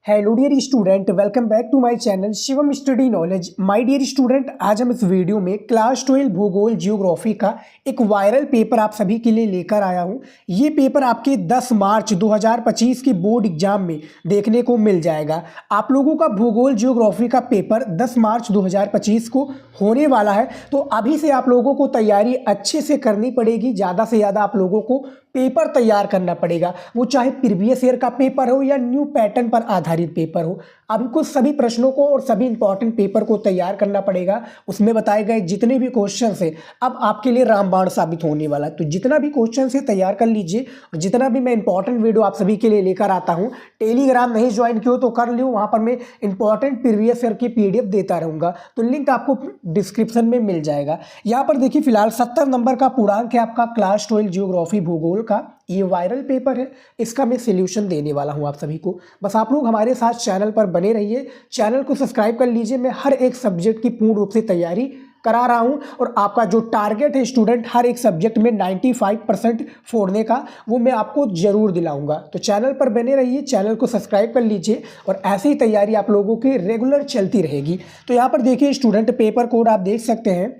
Hello dear student, welcome back to my channel Shivam study knowledge. My dear student, आज हम इस video में class 12 भूगोल जियोग्राफी का एक वायरल पेपर आप सभी के लिए लेकर आया हूं। ये पेपर आपके 10 मार्च 2025 के बोर्ड एग्जाम में देखने को मिल जाएगा। आप लोगों का भूगोल जियोग्राफी का पेपर 10 मार्च 2025 को होने वाला है, तो अभी से आप लोगों को तैयारी अच्छे से करनी पड़ेगी। ज़्यादा से ज़्यादा आप लोगों को पेपर तैयार करना पड़ेगा, वो चाहे प्रीवियस ईयर का पेपर हो या न्यू पैटर्न पर आधारित पेपर हो। आपको सभी प्रश्नों को और सभी इंपॉर्टेंट पेपर को तैयार करना पड़ेगा। उसमें बताए गए जितने भी क्वेश्चन है अब आपके लिए रामबाण साबित होने वाला है। तो जितना भी क्वेश्चन है तैयार कर लीजिए, और जितना भी मैं इंपॉर्टेंट वीडियो आप सभी के लिए लेकर आता हूँ, टेलीग्राम नहीं ज्वाइन किया तो कर लो, वहाँ पर मैं इंपॉर्टेंट प्रीवियस ईयर की PDF देता रहूँगा, तो लिंक आपको डिस्क्रिप्शन में मिल जाएगा। यहाँ पर देखिए, फिलहाल 70 नंबर का पूर्णांक है आपका क्लास 12 जियोग्राफी भूगोल का। ये वायरल पेपर है, इसका मैं सॉल्यूशन देने वाला हूं आप सभी को। बस आप लोग हमारे साथ चैनल पर बने रहिए, चैनल को सब्सक्राइब कर लीजिए। मैं हर एक सब्जेक्ट की पूर्ण रूप से तैयारी करा रहा हूं, और आपका जो टारगेट है स्टूडेंट हर एक सब्जेक्ट में 95% फोड़ने का, वो मैं आपको जरूर दिलाऊंगा। तो चैनल पर बने रहिए, चैनल को सब्सक्राइब कर लीजिए, और ऐसी ही तैयारी आप लोगों की रेगुलर चलती रहेगी। तो यहाँ पर देखिए स्टूडेंट, पेपर कोड आप देख सकते हैं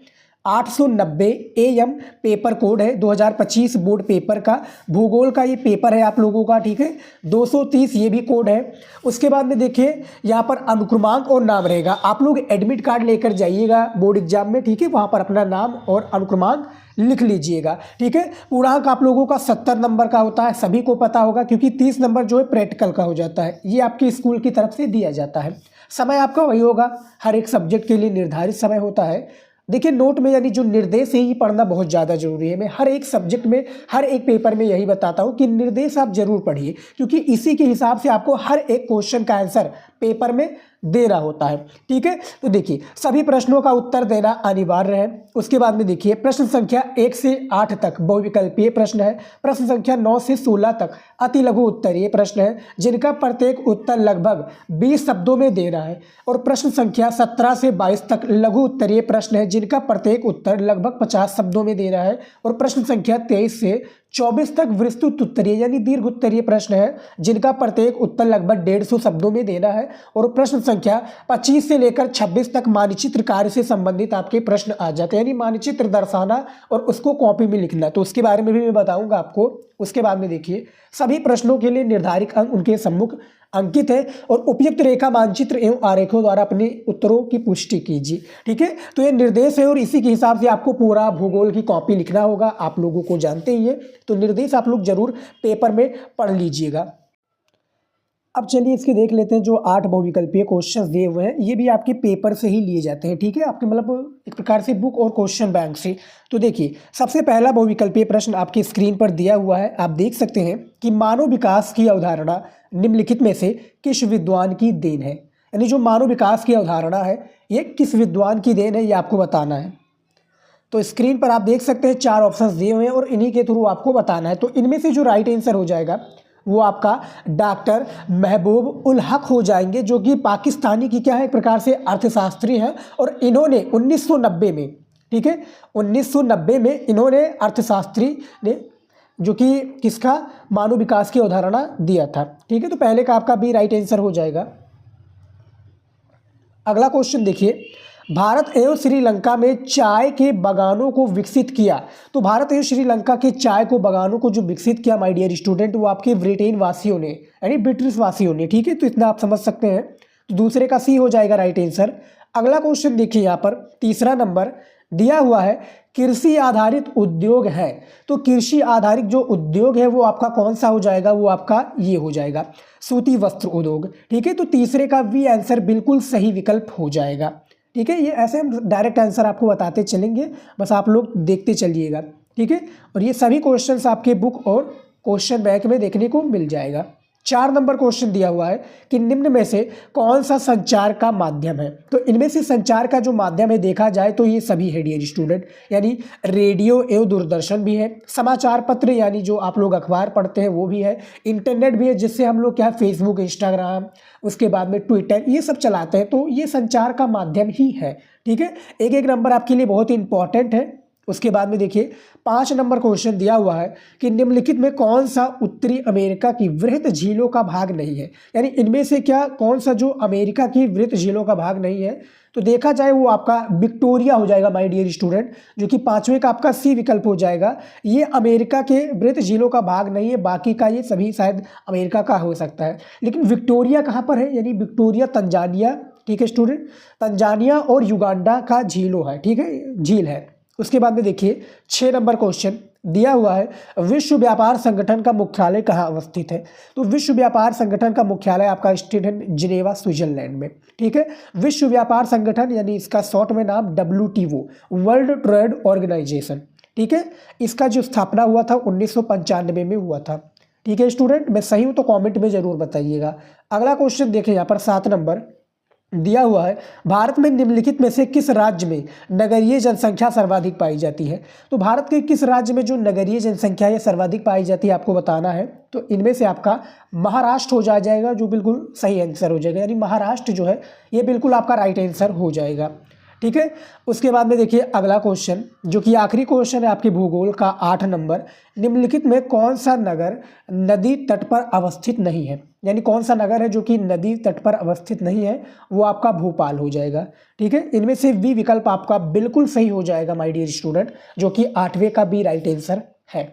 890 AM पेपर कोड है 2025 बोर्ड पेपर का। भूगोल का ये पेपर है आप लोगों का, ठीक है। 230 ये भी कोड है। उसके बाद में देखिए यहाँ पर अनुक्रमांक और नाम रहेगा। आप लोग एडमिट कार्ड लेकर जाइएगा बोर्ड एग्जाम में, ठीक है। वहाँ पर अपना नाम और अनुक्रमांक लिख लीजिएगा, ठीक है। पूर्णांक आप लोगों का 70 नंबर का होता है, सभी को पता होगा, क्योंकि 30 नंबर जो है प्रैक्टिकल का हो जाता है। ये आपके स्कूल की तरफ से दिया जाता है। समय आपका वही होगा, हर एक सब्जेक्ट के लिए निर्धारित समय होता है। देखिए नोट में यानी जो निर्देश है, ये पढ़ना बहुत ज़्यादा जरूरी है। मैं हर एक सब्जेक्ट में हर एक पेपर में यही बताता हूँ कि निर्देश आप जरूर पढ़िए, क्योंकि इसी के हिसाब से आपको हर एक क्वेश्चन का आंसर पेपर में देना होता है, ठीक है। तो देखिए सभी प्रश्नों का उत्तर देना अनिवार्य है। उसके बाद में देखिए प्रश्न संख्या 1 से 8 तक बहुविकल्पीय प्रश्न है। प्रश्न संख्या 9 से 16 तक अति लघु उत्तरीय प्रश्न है, जिनका प्रत्येक उत्तर लगभग 20 शब्दों में देना है। और प्रश्न संख्या 17 से 22 तक लघु उत्तरीय प्रश्न है, जिनका प्रत्येक उत्तर लगभग 50 शब्दों में देना है। और प्रश्न संख्या 23 से 24 तक विस्तृत उत्तरीय यानी दीर्घ उत्तरीय प्रश्न है, जिनका प्रत्येक उत्तर लगभग 150 शब्दों में देना है। और प्रश्न संख्या 25 से लेकर 26 तक मानचित्र कार्य से संबंधित आपके प्रश्न आ जाते हैं, यानी मानचित्र दर्शाना और उसको कॉपी में लिखना। तो उसके बारे में भी मैं बताऊंगा आपको। उसके बाद में देखिए सभी प्रश्नों के लिए निर्धारित अंक उनके सम्मुख अंकित है, और उपयुक्त रेखा मानचित्र एवं आरेखों द्वारा अपने उत्तरों की पुष्टि कीजिए, ठीक है। तो ये निर्देश है, और इसी के हिसाब से आपको पूरा भूगोल की कॉपी लिखना होगा। आप लोगों को जानते ही है, तो निर्देश आप लोग जरूर पेपर में पढ़ लीजिएगा। अब चलिए इसके देख लेते हैं। जो 8 बहुविकल्पीय क्वेश्चंस दिए हुए हैं, ये भी आपके पेपर से ही लिए जाते हैं, ठीक है। आपके मतलब एक प्रकार से बुक और क्वेश्चन बैंक से। तो देखिए सबसे पहला बहुविकल्पीय प्रश्न आपकी स्क्रीन पर दिया हुआ है। आप देख सकते हैं कि मानव विकास की अवधारणा निम्नलिखित में से किस विद्वान की देन है। यानी जो मानव विकास की अवधारणा है, ये किस विद्वान की देन है, ये आपको बताना है। तो स्क्रीन पर आप देख सकते हैं 4 ऑप्शंस दिए हुए हैं, और इन्हीं के थ्रू आपको बताना है। तो इनमें से जो राइट आंसर हो जाएगा वो आपका डॉक्टर महबूब उल हक हो जाएंगे, जो कि पाकिस्तानी की क्या है, एक प्रकार से अर्थशास्त्री हैं। और इन्होंने 1990 में, ठीक है, 1990 में इन्होंने अर्थशास्त्री ने जो कि किसका मानव विकास की अवधारणा दिया था, ठीक है। तो पहले का आपका भी राइट आंसर हो जाएगा। अगला क्वेश्चन देखिए, भारत एवं श्रीलंका में चाय के बागानों को विकसित किया। तो भारत एवं श्रीलंका के चाय को बागानों को जो विकसित किया माय डियर स्टूडेंट, वो आपके ब्रिटेन वासियों ने, यानी ब्रिटिश वासियों ने, ठीक है। तो इतना आप समझ सकते हैं। तो दूसरे का सी हो जाएगा राइट आंसर। अगला क्वेश्चन देखिए, यहाँ पर तीसरा नंबर दिया हुआ है कृषि आधारित उद्योग है। तो कृषि आधारित जो उद्योग है वो आपका कौन सा हो जाएगा, वो आपका ये हो जाएगा सूती वस्त्र उद्योग, ठीक है। तो तीसरे का भी आंसर बिल्कुल सही विकल्प हो जाएगा, ठीक है। ये ऐसे हम डायरेक्ट आंसर आपको बताते चलेंगे, बस आप लोग देखते चलिएगा, ठीक है। और ये सभी क्वेश्चंस आपके बुक और क्वेश्चन बैंक में देखने को मिल जाएगा। 4 नंबर क्वेश्चन दिया हुआ है कि निम्न में से कौन सा संचार का माध्यम है। तो इनमें से संचार का जो माध्यम है देखा जाए तो ये सभी है डियर स्टूडेंट, यानी रेडियो एवं दूरदर्शन भी है, समाचार पत्र यानी जो आप लोग अखबार पढ़ते हैं वो भी है, इंटरनेट भी है, जिससे हम लोग क्या फेसबुक, इंस्टाग्राम, उसके बाद में ट्विटर, ये सब चलाते हैं। तो ये संचार का माध्यम ही है, ठीक है। एक एक नंबर आपके लिए बहुत ही इंपॉर्टेंट है, उसके बाद में देखिए 5 नंबर क्वेश्चन दिया हुआ है कि निम्नलिखित में कौन सा उत्तरी अमेरिका की वृहत झीलों का भाग नहीं है, यानी इनमें से क्या कौन सा जो अमेरिका की वृहत झीलों का भाग नहीं है। तो देखा जाए वो आपका विक्टोरिया हो जाएगा माय डियर स्टूडेंट, जो कि 5वें का आपका सी विकल्प हो जाएगा। ये अमेरिका के वृहत झीलों का भाग नहीं है, बाकी का ये सभी शायद अमेरिका का हो सकता है, लेकिन विक्टोरिया कहाँ पर है, यानी विक्टोरिया तंजानिया, ठीक है स्टूडेंट, तंजानिया और युगांडा का झीलों है, ठीक है, झील है। उसके बाद में देखिए 6 नंबर क्वेश्चन दिया हुआ है, विश्व व्यापार संगठन का मुख्यालय कहाँ अवस्थित है। तो विश्व व्यापार संगठन का मुख्यालय आपका स्थित है जिनेवा स्विट्जरलैंड में, ठीक है। विश्व व्यापार संगठन यानी इसका शॉर्ट में नाम WTO, वर्ल्ड ट्रेड ऑर्गेनाइजेशन, ठीक है। इसका जो स्थापना हुआ था 1995 में हुआ था, ठीक है स्टूडेंट। मैं सही हूँ तो कॉमेंट में जरूर बताइएगा। अगला क्वेश्चन देखें यहाँ पर 7 नंबर दिया हुआ है, भारत में निम्नलिखित में से किस राज्य में नगरीय जनसंख्या सर्वाधिक पाई जाती है। तो भारत के किस राज्य में जो नगरीय जनसंख्या है सर्वाधिक पाई जाती है आपको बताना है। तो इनमें से आपका महाराष्ट्र हो जाएगा, जो बिल्कुल सही आंसर हो जाएगा, यानी महाराष्ट्र जो है ये बिल्कुल आपका राइट आंसर हो जाएगा, ठीक है। उसके बाद में देखिए अगला क्वेश्चन जो कि आखिरी क्वेश्चन है आपके भूगोल का 8 नंबर, निम्नलिखित में कौन सा नगर नदी तट पर अवस्थित नहीं है, यानी कौन सा नगर है जो कि नदी तट पर अवस्थित नहीं है, वो आपका भोपाल हो जाएगा, ठीक है। इनमें से बी विकल्प आपका बिल्कुल सही हो जाएगा माय डियर स्टूडेंट, जो कि 8वें का बी राइट आंसर है,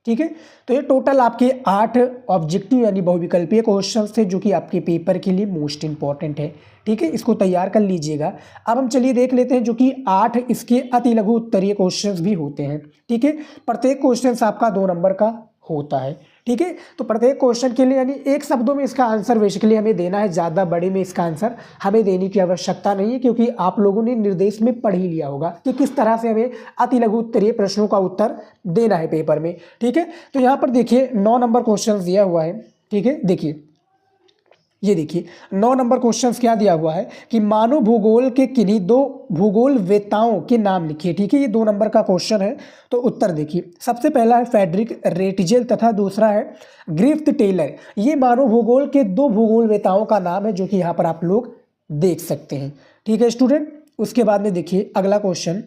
ठीक है। तो ये टोटल आपके 8 ऑब्जेक्टिव यानी बहुविकल्पीय क्वेश्चंस थे जो कि आपके पेपर के लिए मोस्ट इंपॉर्टेंट है, ठीक है। इसको तैयार कर लीजिएगा। अब हम चलिए देख लेते हैं जो कि 8 इसके अति लघु उत्तरीय क्वेश्चंस भी होते हैं, ठीक है। प्रत्येक क्वेश्चन आपका 2 नंबर का होता है, ठीक है। तो प्रत्येक क्वेश्चन के लिए यानी एक शब्दों में इसका आंसर बेसिकली हमें देना है, ज़्यादा बड़े में इसका आंसर हमें देने की आवश्यकता नहीं है, क्योंकि आप लोगों ने निर्देश में पढ़ ही लिया होगा कि किस तरह से हमें अति लघु उत्तरीय प्रश्नों का उत्तर देना है पेपर में, ठीक है। तो यहाँ पर देखिए 9 नंबर क्वेश्चन दिया हुआ है, ठीक है। देखिए ये देखिए 9 नंबर क्वेश्चन क्या दिया हुआ है कि मानव भूगोल के किन्हीं 2 भूगोल वेताओं के नाम लिखिए, ठीक है। ये 2 नंबर का क्वेश्चन है। तो उत्तर देखिए, सबसे पहला है फेडरिक रेटजेल तथा दूसरा है ग्रिफ्थ टेलर। ये मानव भूगोल के 2 भूगोल वेताओं का नाम है जो कि यहाँ पर आप लोग देख सकते हैं, ठीक है स्टूडेंट। उसके बाद में देखिए अगला क्वेश्चन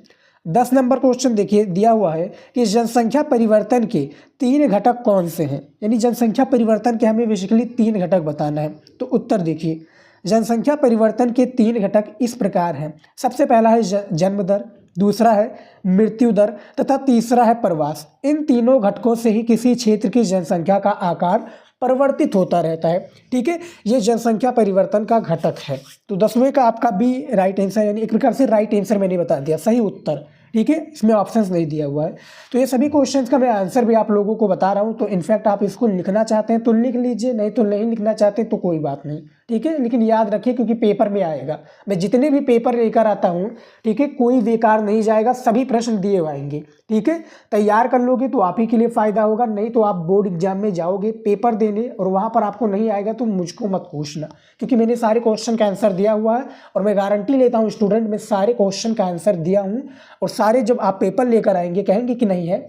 10 नंबर क्वेश्चन देखिए दिया हुआ है कि जनसंख्या परिवर्तन के 3 घटक कौन से हैं, यानी जनसंख्या परिवर्तन के हमें बेसिकली 3 घटक बताना है। तो उत्तर देखिए, जनसंख्या परिवर्तन के 3 घटक इस प्रकार हैं। सबसे पहला है जन्म दर, दूसरा है मृत्यु दर तथा तीसरा है प्रवास। इन तीनों घटकों से ही किसी क्षेत्र की जनसंख्या का आकार परिवर्तित होता रहता है, ठीक है। ये जनसंख्या परिवर्तन का घटक है। तो 10वें का आपका भी राइट आंसर, यानी एक प्रकार से राइट आंसर मैंने बता दिया, सही उत्तर, ठीक है। इसमें ऑप्शंस नहीं दिया हुआ है। तो ये सभी क्वेश्चंस का मैं आंसर भी आप लोगों को बता रहा हूँ। तो इनफैक्ट आप इसको लिखना चाहते हैं तो लिख लीजिए, नहीं तो नहीं लिखना चाहते तो कोई बात नहीं, ठीक है। लेकिन याद रखिए क्योंकि पेपर में आएगा, मैं जितने भी पेपर लेकर आता हूँ, ठीक है, कोई बेकार नहीं जाएगा, सभी प्रश्न दिए आएंगे, ठीक है। तैयार कर लोगे तो आप ही के लिए फ़ायदा होगा, नहीं तो आप बोर्ड एग्जाम में जाओगे पेपर देने और वहाँ पर आपको नहीं आएगा तो मुझको मत पूछना, क्योंकि मैंने सारे क्वेश्चन का आंसर दिया हुआ है और मैं गारंटी लेता हूँ स्टूडेंट, मैं सारे क्वेश्चन का आंसर दिया हूँ। और सारे जब आप पेपर लेकर आएंगे कहेंगे कि नहीं है,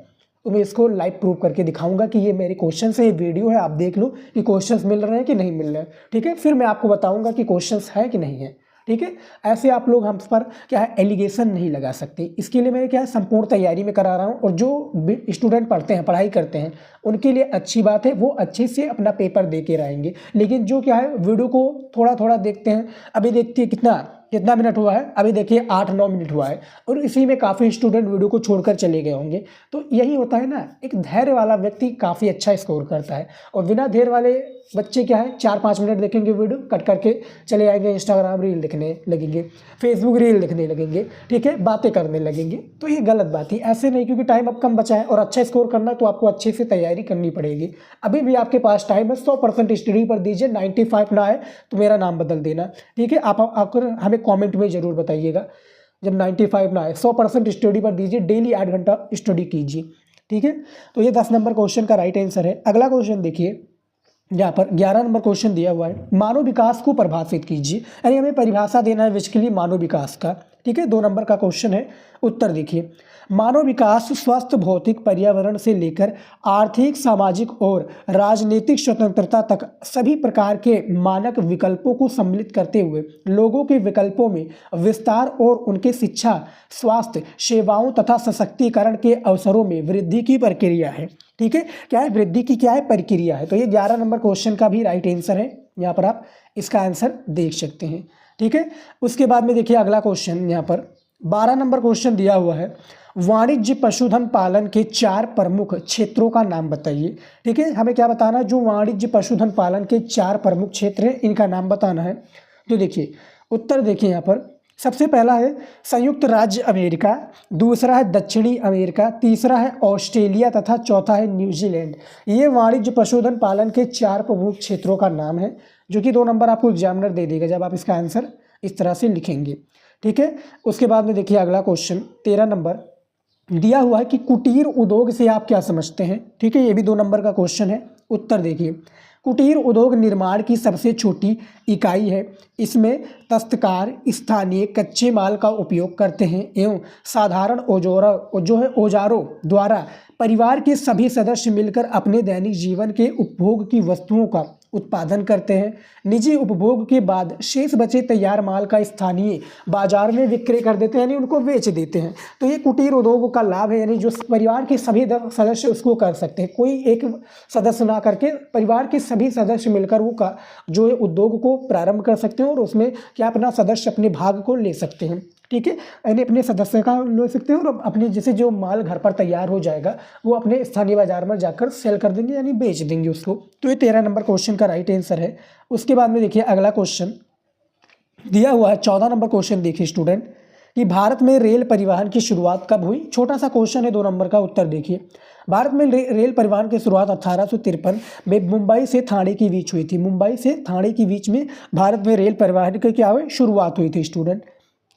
तो मैं इसको लाइव प्रूव करके दिखाऊंगा कि ये मेरे क्वेश्चन है, ये वीडियो है, आप देख लो कि क्वेश्चंस मिल रहे हैं कि नहीं मिल रहे हैं, ठीक है। फिर मैं आपको बताऊंगा कि क्वेश्चंस है कि नहीं है, ठीक है। ऐसे आप लोग हम पर क्या है एलिगेशन नहीं लगा सकते। इसके लिए मैं क्या है संपूर्ण तैयारी में करा रहा हूँ, और जो स्टूडेंट पढ़ते हैं, पढ़ाई करते हैं, उनके लिए अच्छी बात है, वो अच्छे से अपना पेपर दे के रहेंगे। लेकिन जो क्या है वीडियो को थोड़ा थोड़ा देखते हैं, अभी देखते हैं कितना मिनट हुआ है, अभी देखिए 8-9 मिनट हुआ है, और इसी में काफ़ी स्टूडेंट वीडियो को छोड़कर चले गए होंगे। तो यही होता है ना, एक धैर्य वाला व्यक्ति काफ़ी अच्छा स्कोर करता है, और बिना धैर्य वाले बच्चे क्या है 4-5 मिनट देखेंगे वीडियो, कट करके चले आएंगे, इंस्टाग्राम रील देखने लगेंगे, फेसबुक रील देखने लगेंगे, ठीक है, बातें करने लगेंगे। तो ये गलत बात है, ऐसे नहीं, क्योंकि टाइम अब कम बचा है और अच्छा स्कोर करना है तो आपको अच्छे से तैयारी करनी पड़ेगी। अभी भी आपके पास टाइम है, 100% स्टडी पर दीजिए। 95 ना आए तो मेरा नाम बदल देना, ठीक है। आप आकर हमें कमेंट में ज़रूर बताइएगा। जब 95 ना आए 100% स्टडी पर दीजिए, डेली 8 घंटा स्टडी कीजिए, ठीक है। तो ये 10 नंबर क्वेश्चन का राइट आंसर है। अगला क्वेश्चन देखिए, यहाँ पर 11 नंबर क्वेश्चन दिया हुआ है, मानव विकास को परिभाषित कीजिए, यानी हमें परिभाषा देना है बेसिकली मानव विकास का, ठीक है, 2 नंबर का क्वेश्चन है। उत्तर देखिए, मानव विकास स्वस्थ भौतिक पर्यावरण से लेकर आर्थिक, सामाजिक और राजनीतिक स्वतंत्रता तक सभी प्रकार के मानक विकल्पों को सम्मिलित करते हुए लोगों के विकल्पों में विस्तार और उनके शिक्षा, स्वास्थ्य सेवाओं तथा सशक्तिकरण के अवसरों में वृद्धि की प्रक्रिया है। ठीक है, क्या है? वृद्धि की क्या है? प्रक्रिया है। तो ये 11 नंबर क्वेश्चन का भी राइट आंसर है। यहाँ पर आप इसका आंसर देख सकते हैं। ठीक है, उसके बाद में देखिए अगला क्वेश्चन, यहाँ पर 12 नंबर क्वेश्चन दिया हुआ है, वाणिज्य पशुधन पालन के 4 प्रमुख क्षेत्रों का नाम बताइए। ठीक है, हमें क्या बताना है? जो वाणिज्य पशुधन पालन के 4 प्रमुख क्षेत्र हैं, इनका नाम बताना है। तो देखिए उत्तर देखिए, यहाँ पर सबसे पहला है संयुक्त राज्य अमेरिका, दूसरा है दक्षिणी अमेरिका, तीसरा है ऑस्ट्रेलिया तथा चौथा है न्यूजीलैंड। ये वाणिज्य पशुधन पालन के 4 प्रमुख क्षेत्रों का नाम है, जो कि 2 नंबर आपको एग्जामिनर दे देगा जब आप इसका आंसर इस तरह से लिखेंगे। ठीक है, उसके बाद में देखिए अगला क्वेश्चन 13 नंबर दिया हुआ है कि कुटीर उद्योग से आप क्या समझते हैं। ठीक है, ये भी 2 नंबर का क्वेश्चन है। उत्तर देखिए, कुटीर उद्योग निर्माण की सबसे छोटी इकाई है। इसमें दस्तकार स्थानीय कच्चे माल का उपयोग करते हैं एवं साधारण औजारों द्वारा परिवार के सभी सदस्य मिलकर अपने दैनिक जीवन के उपभोग की वस्तुओं का उत्पादन करते हैं। निजी उपभोग के बाद शेष बचे तैयार माल का स्थानीय बाजार में विक्रय कर देते हैं, यानी उनको बेच देते हैं। तो ये कुटीर उद्योग का लाभ है, यानी जो परिवार के सभी सदस्य उसको कर सकते हैं, कोई एक सदस्य ना करके परिवार के सभी सदस्य मिलकर वो का जो है उद्योग को प्रारंभ कर सकते हैं और उसमें क्या अपना सदस्य अपने भाग को ले सकते हैं। ठीक है, यानी अपने सदस्य का ले सकते हैं और अपने जैसे जो माल घर पर तैयार हो जाएगा वो अपने स्थानीय बाजार में जाकर सेल कर देंगे, यानी बेच देंगे उसको। तो ये 13 नंबर क्वेश्चन का राइट आंसर है। उसके बाद में देखिए अगला क्वेश्चन दिया हुआ है 14 नंबर क्वेश्चन। देखिए स्टूडेंट कि भारत में रेल परिवहन की शुरुआत कब हुई। छोटा सा क्वेश्चन है, 2 नंबर का। उत्तर देखिए, भारत में रेल परिवहन की शुरुआत 1853 में मुंबई से ठाणे के बीच हुई थी। मुंबई से ठाणे के बीच में भारत में रेल परिवहन की क्या हुई? शुरुआत हुई थी स्टूडेंट।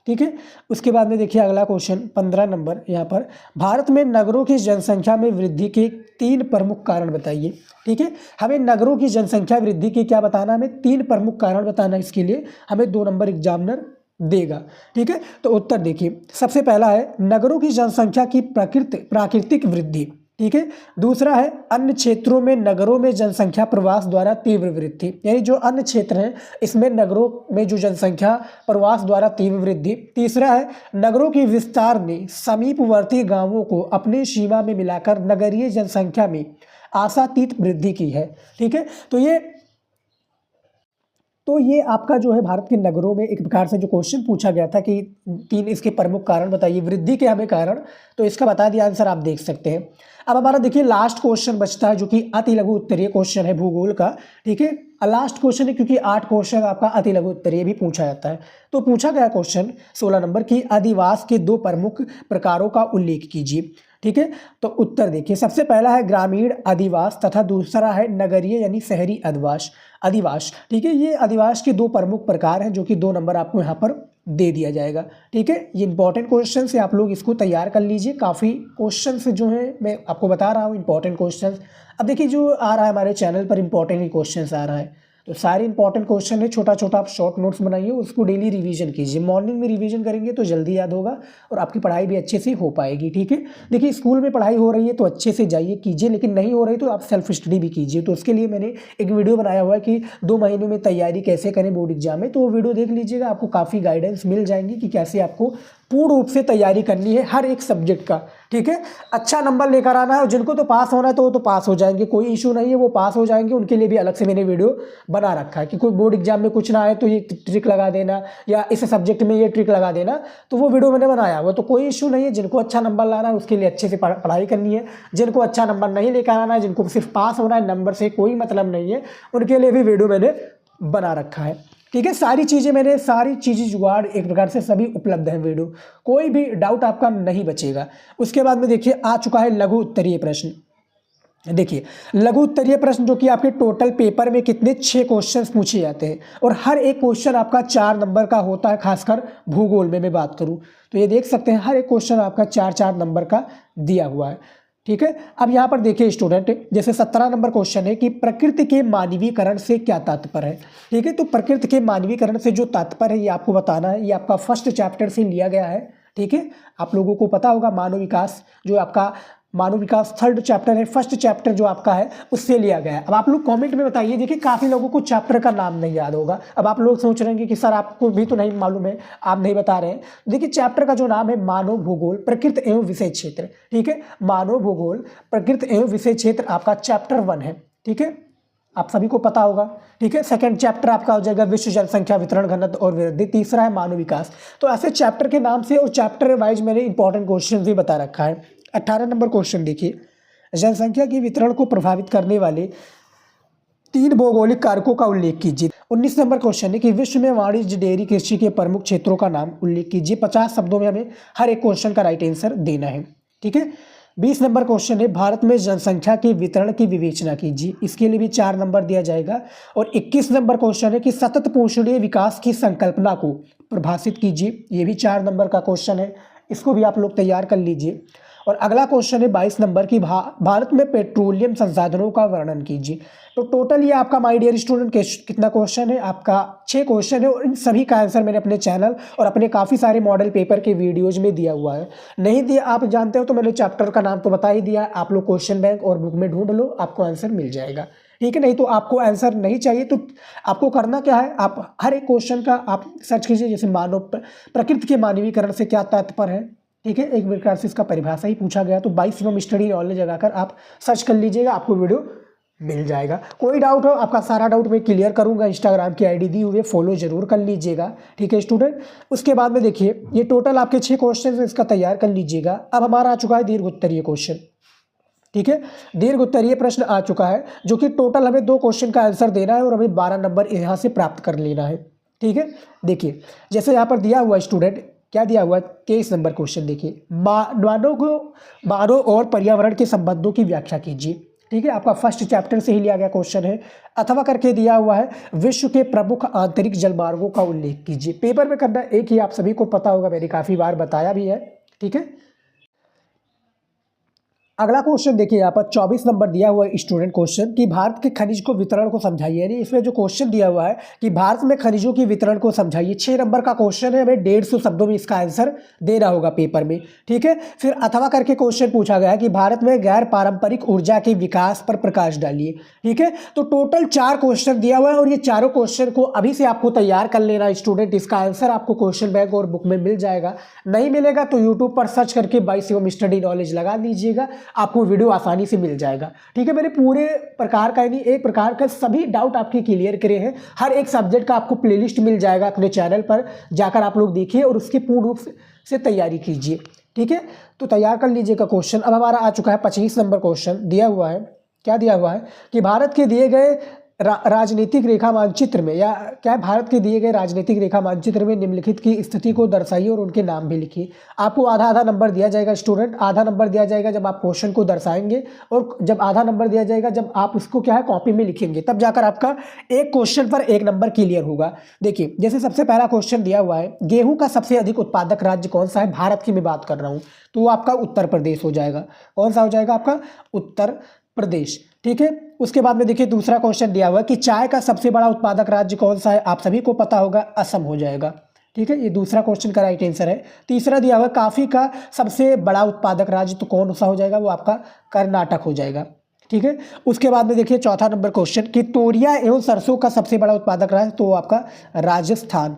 ठीक है, उसके बाद में देखिए अगला क्वेश्चन 15 नंबर, यहाँ पर भारत में नगरों की जनसंख्या में वृद्धि के 3 प्रमुख कारण बताइए। ठीक है, हमें नगरों की जनसंख्या वृद्धि के क्या बताना, हमें 3 प्रमुख कारण बताना। इसके लिए हमें 2 नंबर एग्जामिनर देगा। ठीक है, तो उत्तर देखिए, सबसे पहला है नगरों की जनसंख्या की प्राकृतिक वृद्धि। ठीक है, दूसरा है अन्य क्षेत्रों में नगरों में जनसंख्या प्रवास द्वारा तीव्र वृद्धि, यानी जो अन्य क्षेत्र हैं इसमें नगरों में जो जनसंख्या प्रवास द्वारा तीव्र वृद्धि। तीसरा है नगरों के विस्तार ने समीपवर्ती गांवों को अपने सीमा में मिलाकर नगरीय जनसंख्या में आशातीत वृद्धि की है। ठीक है, तो ये आपका जो है भारत के नगरों में एक प्रकार से जो क्वेश्चन पूछा गया था कि 3 इसके प्रमुख कारण बताइए, वृद्धि के हमें कारण, तो इसका बता दिया आंसर आप देख सकते हैं। अब हमारा देखिए लास्ट क्वेश्चन बचता है जो कि अति लघु उत्तरीय क्वेश्चन है भूगोल का। ठीक है, लास्ट क्वेश्चन है क्योंकि 8 क्वेश्चन आपका अति लघु उत्तरीय भी पूछा जाता है। तो पूछा गया क्वेश्चन 16 नंबर की अधिवास के 2 प्रमुख प्रकारों का उल्लेख कीजिए। ठीक है, तो उत्तर देखिए, सबसे पहला है ग्रामीण अधिवास तथा दूसरा है नगरीय यानी शहरी अधिवास। ठीक है, ये अधिवास के 2 प्रमुख प्रकार हैं जो कि 2 नंबर आपको यहाँ पर दे दिया जाएगा। ठीक है, ये इंपॉर्टेंट क्वेश्चन है, आप लोग इसको तैयार कर लीजिए। काफ़ी क्वेश्चन जो है मैं आपको बता रहा हूँ इंपॉर्टेंट क्वेश्चन। अब देखिए जो आ रहा है हमारे चैनल पर इंपॉर्टेंट ही क्वेश्चन आ रहा है, तो सारे इंपॉर्टेंट क्वेश्चन है। छोटा छोटा आप शॉर्ट नोट्स बनाइए, उसको डेली रिवीजन कीजिए। मॉर्निंग में रिवीजन करेंगे तो जल्दी याद होगा और आपकी पढ़ाई भी अच्छे से हो पाएगी। ठीक है, देखिए स्कूल में पढ़ाई हो रही है तो अच्छे से जाइए कीजिए, लेकिन नहीं हो रही तो आप सेल्फ स्टडी भी कीजिए। तो उसके लिए मैंने एक वीडियो बनाया हुआ है कि 2 महीनों में तैयारी कैसे करें बोर्ड एग्जाम में, तो वो वीडियो देख लीजिएगा, आपको काफ़ी गाइडेंस मिल जाएंगी कि कैसे आपको पूर्ण रूप से तैयारी करनी है हर एक सब्जेक्ट का। ठीक है, अच्छा नंबर लेकर आना है। जिनको तो पास होना है तो वो तो पास हो जाएंगे, कोई इशू नहीं है, वो पास हो जाएंगे। उनके लिए भी अलग से मैंने वीडियो बना रखा है कि कोई बोर्ड एग्जाम में कुछ ना आए तो ये ट्रिक लगा देना या इस सब्जेक्ट में ये ट्रिक लगा देना, तो वो वीडियो मैंने बनाया हुआ, तो कोई इशू नहीं है। जिनको अच्छा नंबर लाना है उसके लिए अच्छे से पढ़ाई करनी है। जिनको अच्छा नंबर नहीं लेकर आना है, जिनको सिर्फ पास होना है, नंबर से कोई मतलब नहीं है, उनके लिए भी वीडियो मैंने बना रखा है। ठीक है, सारी चीज़ें जुगाड़ एक प्रकार से सभी उपलब्ध हैं वीडियो, कोई भी डाउट आपका नहीं बचेगा। उसके बाद में देखिए आ चुका है लघु उत्तरीय प्रश्न। देखिए लघु उत्तरीय प्रश्न जो कि आपके टोटल पेपर में कितने 6 क्वेश्चंस पूछे जाते हैं और हर एक क्वेश्चन आपका 4 नंबर का होता है। खासकर भूगोल में मैं बात करूं तो ये देख सकते हैं हर एक क्वेश्चन आपका 4-4 नंबर का दिया हुआ है। ठीक है। अब यहाँ पर देखिए स्टूडेंट, जैसे 17 नंबर क्वेश्चन है कि प्रकृति के मानवीकरण से क्या तात्पर्य है। ठीक है, तो प्रकृति के मानवीकरण से जो तात्पर्य है ये आपको बताना है। ये आपका फर्स्ट चैप्टर से लिया गया है। ठीक है, आप लोगों को पता होगा मानव विकास, जो आपका मानव विकास थर्ड चैप्टर है, फर्स्ट चैप्टर जो आपका है उससे लिया गया है। अब आप लोग कमेंट में बताइए, देखिए काफ़ी लोगों को चैप्टर का नाम नहीं याद होगा। अब आप लोग सोच रहे हैं कि सर आपको भी तो नहीं मालूम है, आप नहीं बता रहे हैं। देखिए चैप्टर का जो नाम है मानव भूगोल प्रकृति एवं विषय क्षेत्र। ठीक है, मानव भूगोल प्रकृति एवं विषय क्षेत्र आपका चैप्टर 1 है। ठीक है, आप सभी को पता होगा। ठीक है, सेकंड चैप्टर आपका हो जाएगा विश्व जनसंख्या वितरण घनत्व और वृद्धि, तीसरा है मानव विकास। तो ऐसे चैप्टर के नाम से और चैप्टर वाइज मैंने इंपॉर्टेंट क्वेश्चन भी बता रखा है। 18 नंबर क्वेश्चन देखिए, जनसंख्या की वितरण को प्रभावित करने वाले 3 भौगोलिक कारकों का उल्लेख कीजिए। 19 नंबर क्वेश्चन है कि विश्व में वाणिज्य डेयरी कृषि के प्रमुख क्षेत्रों का नाम उल्लेख कीजिए। 50 शब्दों में हमें हर एक क्वेश्चन का राइट आंसर देना है। ठीक है, 20 नंबर क्वेश्चन है भारत में जनसंख्या के वितरण की विवेचना कीजिए। इसके लिए भी 4 नंबर दिया जाएगा। और 21 नंबर क्वेश्चन है कि सतत पोषणीय विकास की संकल्पना को परिभाषित कीजिए। ये भी 4 नंबर का क्वेश्चन है, इसको भी आप लोग तैयार कर लीजिए। और अगला क्वेश्चन है 22 नंबर की भारत में पेट्रोलियम संसाधनों का वर्णन कीजिए। तो टोटल ये आपका माय डियर स्टूडेंट कितना क्वेश्चन है, आपका 6 क्वेश्चन है। और इन सभी का आंसर मैंने अपने चैनल और अपने काफ़ी सारे मॉडल पेपर के वीडियोज में दिया हुआ है। नहीं दिया आप जानते हो तो मैंने चैप्टर का नाम तो बता ही दिया है। आप लोग क्वेश्चन बैंक और बुक में ढूंढ लो, आपको आंसर मिल जाएगा। ठीक है, नहीं तो आपको आंसर नहीं चाहिए तो आपको करना क्या है, आप हर एक क्वेश्चन का आप सर्च कीजिए। जैसे मानव प्रकृति के मानवीकरण से क्या तात्पर्य है। ठीक है, एक प्रकार से इसका परिभाषा ही पूछा गया। तो 22 स्टडी नॉलेज लगाकर आप सर्च कर लीजिएगा, आपको वीडियो मिल जाएगा। कोई डाउट हो, आपका सारा डाउट मैं क्लियर करूंगा। इंस्टाग्राम की आईडी दी हुई है, फॉलो जरूर कर लीजिएगा। ठीक है स्टूडेंट, उसके बाद में देखिए ये टोटल आपके 6 क्वेश्चन है, इसका तैयार कर लीजिएगा। अब हमारा आ चुका है दीर्घ उत्तरीय क्वेश्चन। ठीक है, दीर्घ उत्तरीय प्रश्न आ चुका है, जो कि टोटल हमें 2 क्वेश्चन का आंसर देना है और हमें 12 नंबर यहाँ से प्राप्त कर लेना है। ठीक है, देखिए जैसे यहाँ पर दिया हुआ स्टूडेंट, क्या दिया हुआ है, 23 नंबर क्वेश्चन देखिए, मानव और पर्यावरण के संबंधों की व्याख्या कीजिए। ठीक है, आपका फर्स्ट चैप्टर से ही लिया गया क्वेश्चन है। अथवा करके दिया हुआ है विश्व के प्रमुख आंतरिक जलमार्गों का उल्लेख कीजिए। पेपर में करना एक ही, आप सभी को पता होगा, मैंने काफ़ी बार बताया भी है। ठीक है, अगला क्वेश्चन देखिए यहाँ पर 24 नंबर दिया हुआ है स्टूडेंट क्वेश्चन कि भारत के खनिज को वितरण को समझाइए। यानी इसमें जो क्वेश्चन दिया हुआ है कि भारत में खनिजों की वितरण को समझाइए। 6 नंबर का क्वेश्चन है, हमें 150 शब्दों में इसका आंसर देना होगा पेपर में। ठीक है, फिर अथवा करके क्वेश्चन पूछा गया है कि भारत में गैर पारंपरिक ऊर्जा के विकास पर प्रकाश डालिए। ठीक है, तो टोटल 4 क्वेश्चन दिया हुआ है और ये चारों क्वेश्चन को अभी से आपको तैयार कर लेना स्टूडेंट। इसका आंसर आपको क्वेश्चन बैंक और बुक में मिल जाएगा। नहीं मिलेगा तो यूट्यूब पर सर्च करके 22 स्टडी नॉलेज लगा लीजिएगा, आपको वीडियो आसानी से मिल जाएगा। ठीक है, मैंने पूरे प्रकार का यानी एक प्रकार का सभी डाउट आपके क्लियर करे हैं। हर एक सब्जेक्ट का आपको प्लेलिस्ट मिल जाएगा अपने चैनल पर, जाकर आप लोग देखिए और उसकी पूर्ण रूप से तैयारी कीजिए। ठीक है, तो तैयार कर लीजिएगा क्वेश्चन। अब हमारा आ चुका है 25 नंबर क्वेश्चन। दिया हुआ है, क्या दिया हुआ है कि भारत के दिए गए राजनीतिक रेखा मानचित्र में, या क्या भारत के दिए गए राजनीतिक रेखा मानचित्र में निम्नलिखित की स्थिति को दर्शाइए और उनके नाम भी लिखिए। आपको आधा आधा नंबर दिया जाएगा स्टूडेंट। आधा नंबर दिया जाएगा जब आप क्वेश्चन को दर्शाएंगे, और जब आधा नंबर दिया जाएगा जब आप उसको क्या है कॉपी में लिखेंगे, तब जाकर आपका एक क्वेश्चन पर 1 नंबर क्लियर होगा। देखिए जैसे सबसे पहला क्वेश्चन दिया हुआ है, गेहूं का सबसे अधिक उत्पादक राज्य कौन सा है, भारत की मैं बात कर रहा हूँ, तो वो आपका उत्तर प्रदेश हो जाएगा। कौन सा हो जाएगा आपका, उत्तर प्रदेश। ठीक है, उसके बाद में देखिए दूसरा क्वेश्चन दिया हुआ है कि चाय का सबसे बड़ा उत्पादक राज्य कौन सा है, आप सभी को पता होगा असम हो जाएगा। ठीक है, ये दूसरा क्वेश्चन का राइट आंसर है। तीसरा दिया हुआ है कॉफी का सबसे बड़ा उत्पादक राज्य, तो कौन सा हो जाएगा, वो आपका कर्नाटक हो जाएगा। ठीक है, उसके बाद में देखिए चौथा नंबर क्वेश्चन कि तोरिया एवं सरसों का सबसे बड़ा उत्पादक राज्य, तो आपका राजस्थान,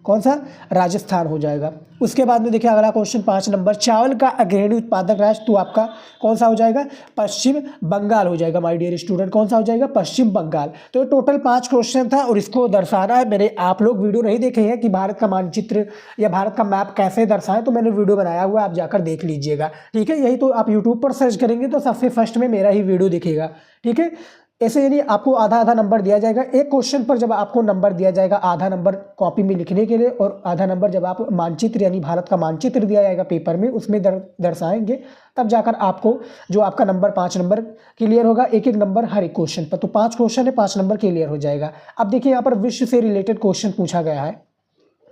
कौन सा, राजस्थान हो जाएगा। उसके बाद में देखिए अगला क्वेश्चन 5 नंबर, चावल का अग्रणी उत्पादक राज्य, तो आपका कौन सा हो जाएगा, पश्चिम बंगाल हो जाएगा माय डियर स्टूडेंट। कौन सा हो जाएगा, पश्चिम बंगाल। तो टोटल 5 क्वेश्चन था और इसको दर्शाना है। मैंने, आप लोग वीडियो नहीं देखे हैं कि भारत का मानचित्र या भारत का मैप कैसे दर्शाएं, तो मैंने वीडियो बनाया हुआ है, आप जाकर देख लीजिएगा। ठीक है, यही तो आप यूट्यूब पर सर्च करेंगे तो सबसे फर्स्ट में मेरा ही वीडियो दिखेगा। ठीक है, ऐसे यानी आपको आधा आधा नंबर दिया जाएगा एक क्वेश्चन पर। जब आपको नंबर दिया जाएगा आधा नंबर कॉपी में लिखने के लिए, और आधा नंबर जब आप मानचित्र यानी भारत का मानचित्र दिया जाएगा पेपर में उसमें दर्शाएंगे, तब जाकर आपको जो आपका नंबर 5 नंबर क्लियर होगा। एक एक नंबर हर एक क्वेश्चन पर, तो 5 क्वेश्चन है, 5 नंबर क्लियर हो जाएगा। अब देखिए यहाँ पर विश्व से रिलेटेड क्वेश्चन पूछा गया है।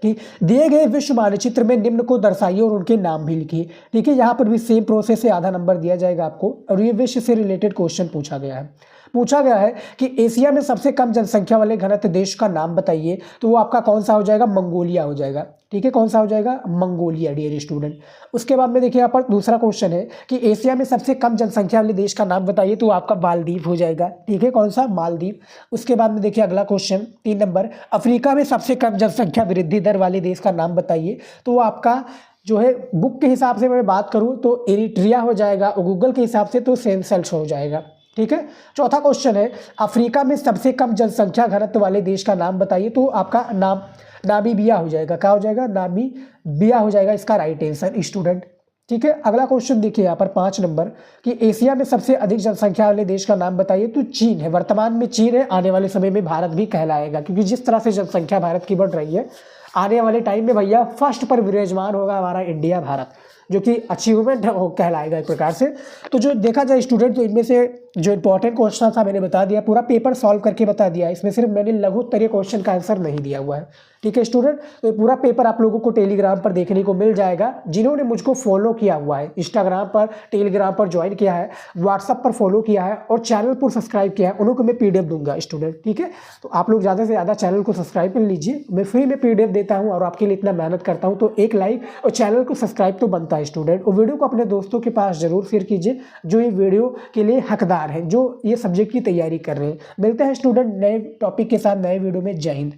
कि दिए गए विश्व मानचित्र में निम्न को दर्शाइए और उनके नाम भी लिखिए। ठीक है, यहाँ पर भी सेम प्रोसेस से आधा नंबर दिया जाएगा आपको। और ये विश्व से रिलेटेड क्वेश्चन पूछा गया है कि एशिया में सबसे कम जनसंख्या वाले घनत्व देश का नाम बताइए, तो वो आपका कौन सा हो जाएगा, मंगोलिया हो जाएगा। ठीक है, कौन सा हो जाएगा, मंगोलिया डियर स्टूडेंट। उसके बाद में देखिए यहाँ पर दूसरा क्वेश्चन है कि एशिया में सबसे कम जनसंख्या वाले देश का नाम बताइए, तो आपका मालदीव हो जाएगा। ठीक है, कौन सा, मालदीव। उसके बाद में देखिए अगला क्वेश्चन 3 नंबर, अफ्रीका में सबसे कम जनसंख्या वृद्धि दर वाले देश का नाम बताइए, तो वो आपका जो है बुक के हिसाब से मैं बात करूँ तो एरिट्रिया हो जाएगा, और गूगल के हिसाब से तो सेशेल्स हो जाएगा। ठीक है, चौथा क्वेश्चन है अफ्रीका में सबसे कम जनसंख्या घनत्व वाले देश का नाम बताइए, तो आपका नाम नामीबिया हो जाएगा। क्या हो जाएगा, नामीबिया हो जाएगा इसका राइट आंसर स्टूडेंट। ठीक है, अगला क्वेश्चन देखिए यहाँ पर 5 नंबर कि एशिया में सबसे अधिक जनसंख्या वाले देश का नाम बताइए, तो चीन है। वर्तमान में चीन है, आने वाले समय में भारत भी कहलाएगा, क्योंकि जिस तरह से जनसंख्या भारत की बढ़ रही है, आने वाले टाइम में भैया फर्स्ट पर विराजमान होगा हमारा इंडिया, भारत, जो कि अचीवमेंट कहलाएगा एक प्रकार से। तो जो देखा जाए स्टूडेंट, तो इनमें से जो इंपॉर्टेंट क्वेश्चन था मैंने बता दिया, पूरा पेपर सॉल्व करके बता दिया। इसमें सिर्फ मैंने लघु उत्तरीय क्वेश्चन का आंसर नहीं दिया हुआ है। ठीक है स्टूडेंट, तो पूरा पेपर आप लोगों को टेलीग्राम पर देखने को मिल जाएगा। जिन्होंने मुझको फॉलो किया हुआ है, इंस्टाग्राम पर, टेलीग्राम पर ज्वाइन किया है, व्हाट्सअप पर फॉलो किया है और चैनल पर सब्सक्राइब किया है, उन्हों को मैं पीडीएफ दूंगा स्टूडेंट। ठीक है, तो आप लोग ज़्यादा से ज़्यादा चैनल को सब्सक्राइब कर लीजिए। मैं फ्री में पीडीएफ देता हूँ और आपके लिए इतना मेहनत करता हूँ, तो एक लाइक और चैनल को सब्सक्राइब तो बनता है स्टूडेंट। और वीडियो को अपने दोस्तों के पास जरूर शेयर कीजिए जो ये वीडियो के लिए हकदार हैं, जो ये सब्जेक्ट की तैयारी कर रहे हैं। मिलते हैं स्टूडेंट नए टॉपिक के साथ नए वीडियो में। जय हिंद।